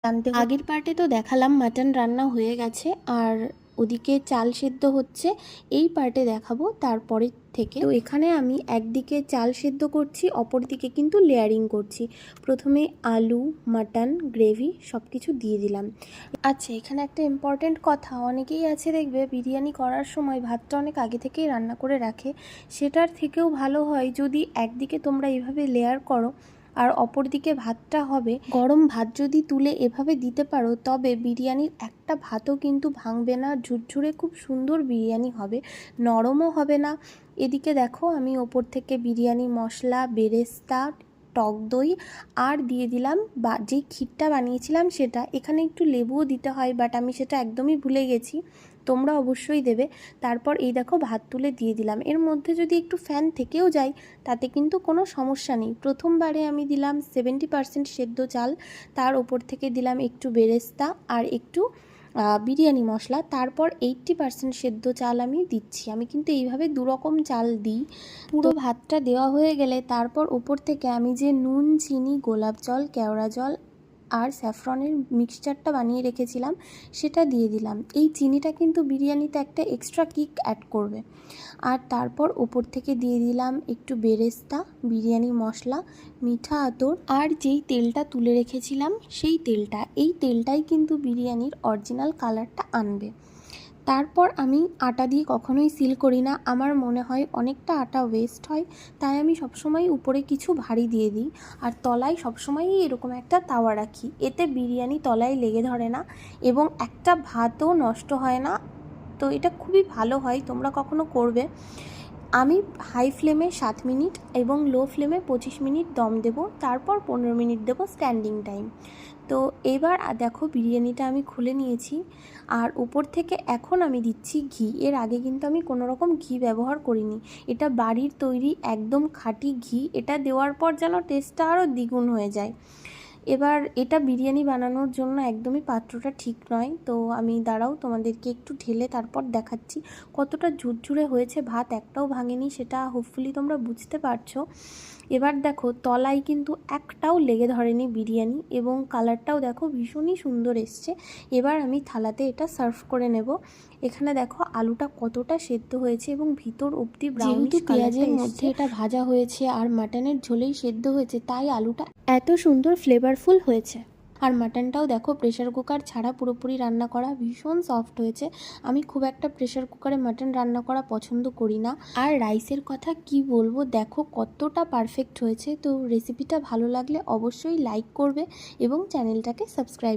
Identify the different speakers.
Speaker 1: জানতে। আগের পার্টে তো দেখালাম মাটন রান্না হয়ে গেছে আর ওদিকে চাল সেদ্ধ হচ্ছে, এই পার্টে দেখাবো তারপরের থেকে। তো এখানে আমি একদিকে চাল সেদ্ধ করছি, অপর দিকে কিন্তু লেয়ারিং করছি। প্রথমে আলু, মাটন, গ্রেভি সব কিছু দিয়ে দিলাম। আচ্ছা, এখানে একটা ইম্পর্টেন্ট কথা, অনেকেই আছে দেখবে বিরিয়ানি করার সময় ভাতটা অনেক আগে থেকেই রান্না করে রাখে। সেটার থেকেও ভালো হয় যদি একদিকে তোমরা এইভাবে লেয়ার করো আর অপর দিকে ভাতটা হবে গরম ভাত, যদি তুলে এভাবে দিতে পারো তবে বিরিয়ানির একটা ভাতও কিন্তু ভাঙবে না, ঝুরঝুরে খুব সুন্দর বিরিয়ানি হবে, নরমও হবে না। এদিকে দেখো আমি ওপর থেকে বিরিয়ানি মশলা, বেরেস্তা, টক দই আর দিয়ে দিলাম যেই ক্ষীরটা বানিয়েছিলাম সেটা। এখানে একটু লেবুও দিতে হয়, বাট আমি সেটা একদমই ভুলে গেছি, তোমরা অবশ্যই দেবে। তারপর এই দেখো ভাত তুলে দিয়ে দিলাম। এর মধ্যে যদি একটু ফ্যান থেকেও যায় তাতে কিন্তু কোনো সমস্যা নেই। প্রথমবারে আমি দিলাম 70% সেদ্ধ চাল, তার ওপর থেকে দিলাম একটু বেরেস্তা আর একটু বিরিয়ানি মশলা, তারপর 80% সেদ্ধ চাল আমি দিচ্ছি। আমি কিন্তু এইভাবে দুরকম চাল দিই। পুরো ভাতটা দেওয়া হয়ে গেলে তারপর ওপর থেকে আমি যে নুন, চিনি, গোলাপ জল, কেওড়া জল আর স্যাফরনের মিক্সচারটা বানিয়ে রেখেছিলাম সেটা দিয়ে দিলাম। এই চিনিটা কিন্তু বিরিয়ানিতে একটা এক্সট্রা কিক অ্যাড করবে। আর তারপর ওপর থেকে দিয়ে দিলাম একটু বেরেস্তা, বিরিয়ানি মশলা, মিঠা আতর আর যেই তেলটা তুলে রেখেছিলাম সেই তেলটা। এই তেলটাই কিন্তু বিরিয়ানির অরিজিনাল কালারটা আনবে। তারপর আমি আটা দিয়ে কখনোই সিল করি না, আমার মনে হয় অনেকটা আটা ওয়েস্ট হয়, তাই আমি সবসময় উপরে কিছু ভারী দিয়ে দিই আর তলায় সবসময়ই এরকম একটা তাওয়া রাখি। এতে বিরিয়ানি তলায় লেগে ধরে না এবং একটা ভাতও নষ্ট হয় না। তো এটা খুবই ভালো হয়, তোমরা কখনো করবে। আমি হাই ফ্লেমে 7 মিনিট এবং লো ফ্লেমে 25 মিনিট দম দেব, তারপর 15 মিনিট দেব স্ট্যান্ডিং টাইম। তো এবার দেখো বিরিয়ানিটা আমি খুলে নিয়েছি আর উপর থেকে এখন আমি দিচ্ছি ঘি। এর আগে কিন্তু আমি কোনো রকম ঘি ব্যবহার করিনি, এটা বাড়ির তৈরি একদম খাঁটি ঘি। এটা দেওয়ার পর যেন টেস্টটা আরও দ্বিগুণ হয়ে যায়। এবার এটা বিরিয়ানি বানানোর জন্য একদমই পাত্রটা ঠিক নয়, তো আমি দাঁড়াও তোমাদেরকে একটু ঢেলে তারপর দেখাচ্ছি কতটা ঝুরঝুরে হয়েছে। ভাত একটাও ভাঙেনি, সেটা হোপফুলি তোমরা বুঝতে পারছো। এবার দেখো তলায় কিন্তু একটাও লেগে ধরেনি বিরিয়ানি এবং কালারটাও দেখো ভীষণই সুন্দর এসছে। এবার আমি থালাতে এটা সার্ভ করে নেব। এখানে দেখো আলুটা কতটা সেদ্ধ হয়েছে এবং ভিতর অবধি ব্রাউনিশ পেঁয়াজের মধ্যে এটা ভাজা হয়েছে আর মাটনের ঝোলেই সেদ্ধ হয়েছে, তাই আলুটা এত সুন্দর ফ্লেভারফুল হয়েছে। আর মাটনটাও দেখো প্রেশার কুকার ছাড়া পুরোপুরি রান্না করা, ভীষণ সফট হয়েছে। আমি খুব একটা প্রেশার কুকারে মাটন রান্না করা পছন্দ করি না। আর রাইসের কথা কি বলবো, দেখো কতটা পারফেক্ট হয়েছে। তো রেসিপিটা ভালো লাগলে অবশ্যই লাইক করবে এবং চ্যানেলটাকে সাবস্ক্রাইব